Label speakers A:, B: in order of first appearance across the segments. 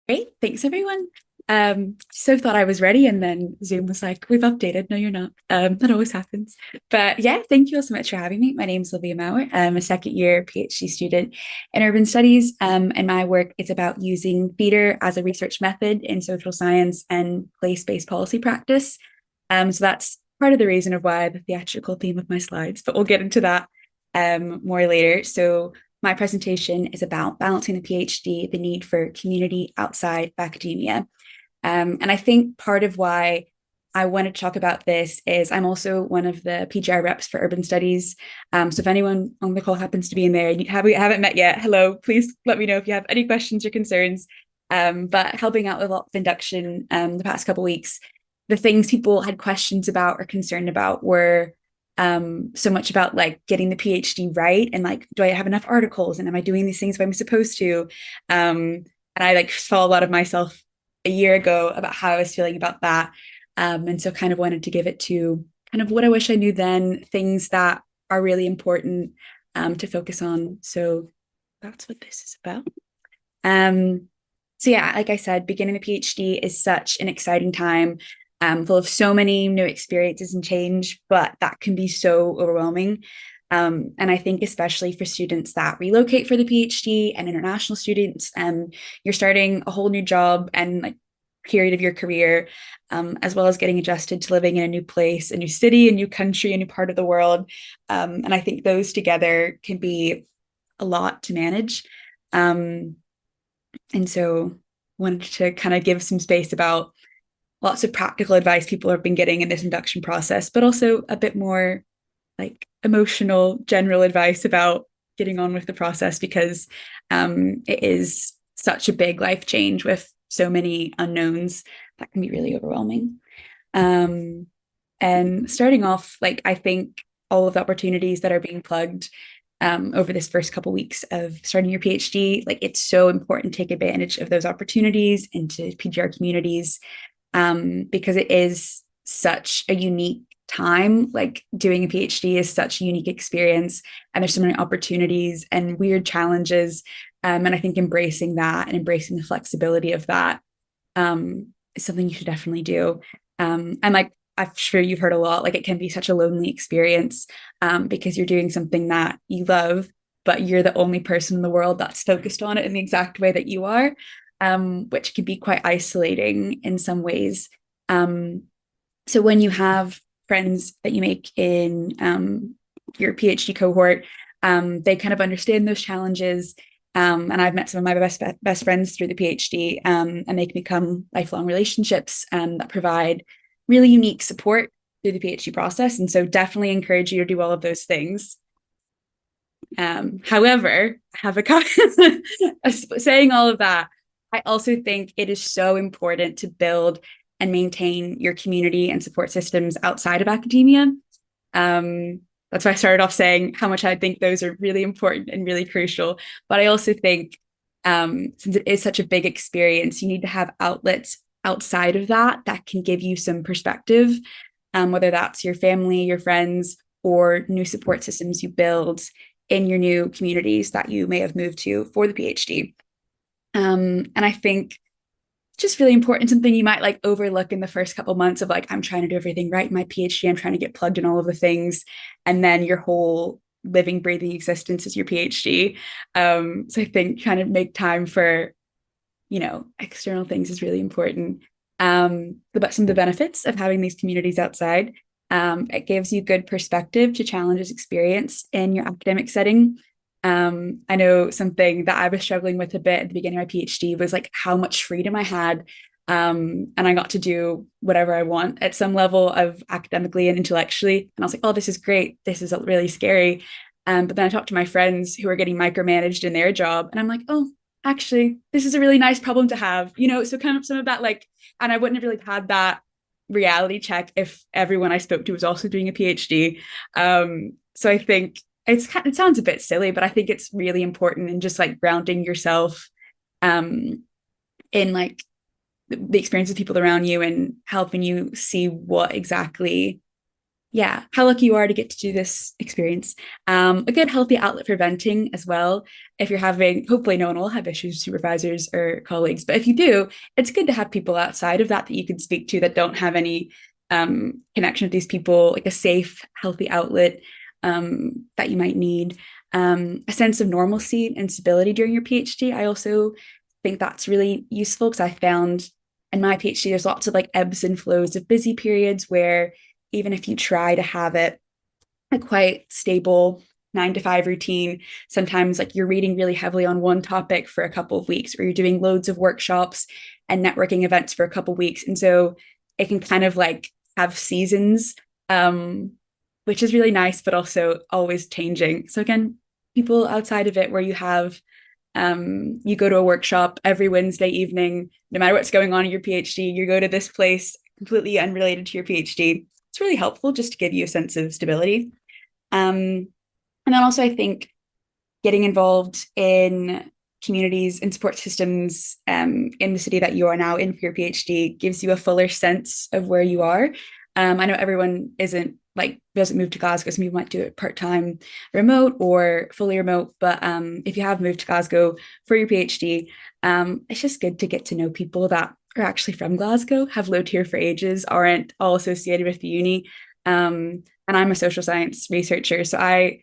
A: Great. Thanks, everyone. So thought I was ready, and then Zoom was like, we've updated. No, you're not. That always happens. But yeah, thank you all so much for having me. My name is Olivia Maurer. I'm a second year PhD student in urban studies. And my work is about using theater as a research method in social science and place-based policy practice. So that's part of the reason of why the theatrical theme of my slides, but we'll get into that more later. So my presentation is about balancing the PhD, the need for community outside of academia. And I think part of why I want to talk about this is I'm also one of the PGR reps for urban studies. So if anyone on the call happens to be in there and haven't met yet, hello, please let me know if you have any questions or concerns. But helping out with a lot of induction the past couple of weeks, the things people had questions about or concerned about were so much about like getting the PhD right and like, do I have enough articles and am I doing these things I'm supposed to? And I like saw a lot of myself a year ago about how I was feeling about that. And so kind of wanted to give it to kind of what I wish I knew then, things that are really important to focus on. So that's what this is about. So yeah, like I said, beginning the PhD is such an exciting time, full of so many new experiences and change, but that can be so overwhelming. And I think especially for students that relocate for the PhD and international students, you're starting a whole new job and like period of your career, as well as getting adjusted to living in a new place, a new city, a new country, a new part of the world. And I think those together can be a lot to manage. And so wanted to kind of give some space about lots of practical advice people have been getting in this induction process, but also a bit more like emotional, general advice about getting on with the process because it is such a big life change with so many unknowns that can be really overwhelming. And starting off, like I think all of the opportunities that are being plugged over this first couple of weeks of starting your PhD, like it's so important to take advantage of those opportunities into PGR communities because it is such a unique time. Like doing a PhD is such a unique experience, and there's so many opportunities and weird challenges. And I think embracing that and embracing the flexibility of that is something you should definitely do. And like I'm sure you've heard a lot, like it can be such a lonely experience because you're doing something that you love, but you're the only person in the world that's focused on it in the exact way that you are, which can be quite isolating in some ways. So when you have friends that you make in your PhD cohort, they kind of understand those challenges. And I've met some of my best friends through the PhD, and they can become lifelong relationships that provide really unique support through the PhD process. And so definitely encourage you to do all of those things. However, I have a saying all of that, I also think it is so important to build and maintain your community and support systems outside of academia. That's why I started off saying how much I think those are really important and really crucial. But I also think since it is such a big experience, you need to have outlets outside of that that can give you some perspective, whether that's your family, your friends, or new support systems you build in your new communities that you may have moved to for the PhD. And I think just really important, something you might like overlook in the first couple of months of like, I'm trying to do everything right in my PhD, I'm trying to get plugged in all of the things. And then your whole living, breathing existence is your PhD. So I think kind of make time for, external things is really important. But some of the benefits of having these communities outside, it gives you good perspective to challenges experienced in your academic setting. I know something that I was struggling with a bit at the beginning of my PhD was like how much freedom I had. And I got to do whatever I want at some level of academically and intellectually. And I was like, oh, this is great. This is really scary. But then I talked to my friends who are getting micromanaged in their job. And I'm like, oh, actually, this is a really nice problem to have, so kind of some of that, like, and I wouldn't have really had that reality check if everyone I spoke to was also doing a PhD. So I think it sounds a bit silly, but I think it's really important in just like grounding yourself in like the experience of people around you and helping you see what exactly Yeah, how lucky you are to get to do this experience. A good healthy outlet for venting as well. If you're having, hopefully no one will have issues with supervisors or colleagues, but if you do, it's good to have people outside of that that you can speak to that don't have any connection with these people, like a safe, healthy outlet that you might need. A sense of normalcy and stability during your PhD. I also think that's really useful because I found in my PhD, there's lots of like ebbs and flows of busy periods where even if you try to have it a quite stable 9 to 5 routine, sometimes like you're reading really heavily on one topic for a couple of weeks, or you're doing loads of workshops and networking events for a couple of weeks. And so it can kind of like have seasons, which is really nice, but also always changing. So again, people outside of it where you have you go to a workshop every Wednesday evening, no matter what's going on in your PhD, you go to this place completely unrelated to your PhD. It's really helpful just to give you a sense of stability. And then also, I think getting involved in communities and support systems in the city that you are now in for your PhD gives you a fuller sense of where you are. I know everyone isn't like doesn't move to Glasgow. Some people might do it part-time remote or fully remote. But if you have moved to Glasgow for your PhD, it's just good to get to know people that are actually from Glasgow, have lived here for ages, aren't all associated with the uni. And I'm a social science researcher, so I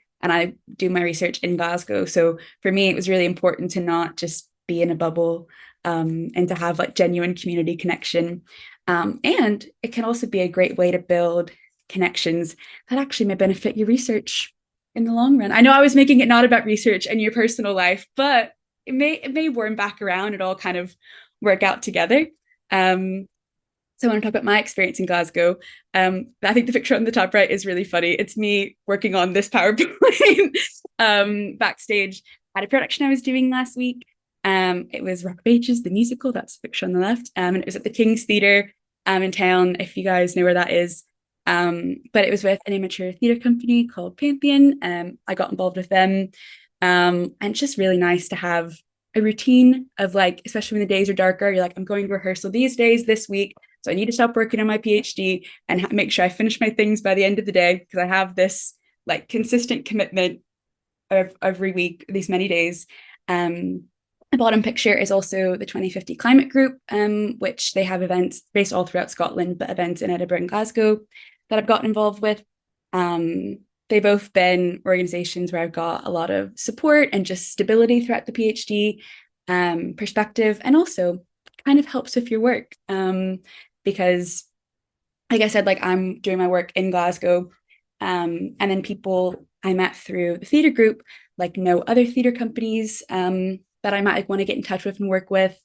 A: do my research in Glasgow. So for me, it was really important to not just be in a bubble and to have like genuine community connection. And it can also be a great way to build connections that actually may benefit your research in the long run. I know I was making it not about research and your personal life, but it may worm back around and all kind of work out together. So I want to talk about my experience in Glasgow. I think the picture on the top right is really funny. It's me working on this PowerPoint backstage at a production I was doing last week. It was Rock of Ages, the musical. That's the picture on the left. And it was at the King's Theatre in town, if you guys know where that is. But it was with an amateur theatre company called Pantheon. I got involved with them. And it's just really nice to have a routine of like, especially when the days are darker, you're like, I'm going to rehearsal these days this week. So I need to stop working on my PhD and make sure I finish my things by the end of the day because I have this like consistent commitment of every week, these many days. The bottom picture is also the 2050 Climate Group, which they have events based all throughout Scotland, but events in Edinburgh and Glasgow that I've gotten involved with. They've both been organizations where I've got a lot of support and just stability throughout the PhD perspective, and also kind of helps with your work because, like I said, like I'm doing my work in Glasgow, and then people I met through the theatre group like know other theatre companies that I might like, want to get in touch with and work with,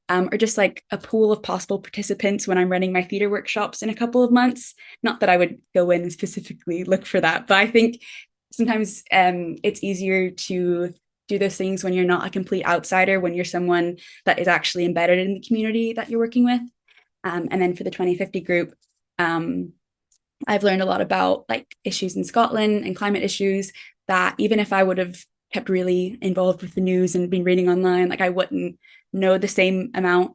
A: or just like a pool of possible participants when I'm running my theatre workshops in a couple of months. Not that I would go in and specifically look for that, but I think sometimes it's easier to do those things when you're not a complete outsider, when you're someone that is actually embedded in the community that you're working with. And then for the 2050 group, I've learned a lot about like issues in Scotland and climate issues that even if I would have kept really involved with the news and been reading online, like I wouldn't know the same amount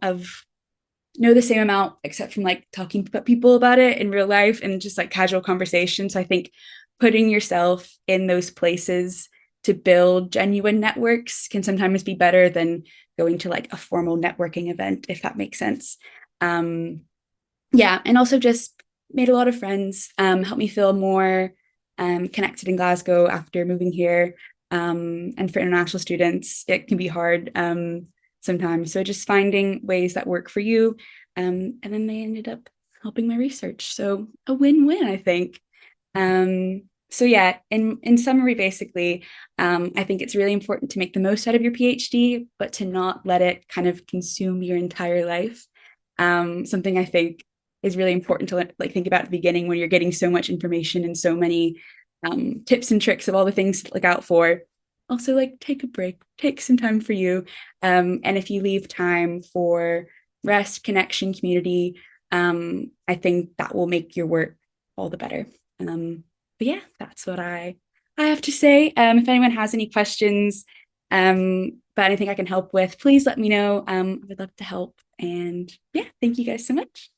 A: except from like talking to people about it in real life and just like casual conversations. So I think putting yourself in those places to build genuine networks can sometimes be better than going to like a formal networking event, if that makes sense. Yeah, and also just made a lot of friends, helped me feel more connected in Glasgow after moving here. And for international students, it can be hard sometimes. So just finding ways that work for you. And then they ended up helping my research. So a win-win, I think. So yeah, in summary, basically, I think it's really important to make the most out of your PhD, but to not let it kind of consume your entire life. Something I think is really important to like think about at the beginning when you're getting so much information and so many tips and tricks of all the things to look out for. Also, like take a break, take some time for you. And if you leave time for rest, connection, community, I think that will make your work all the better. But yeah, that's what I have to say. If anyone has any questions about anything I can help with, please let me know. I would love to help. And yeah, thank you guys so much.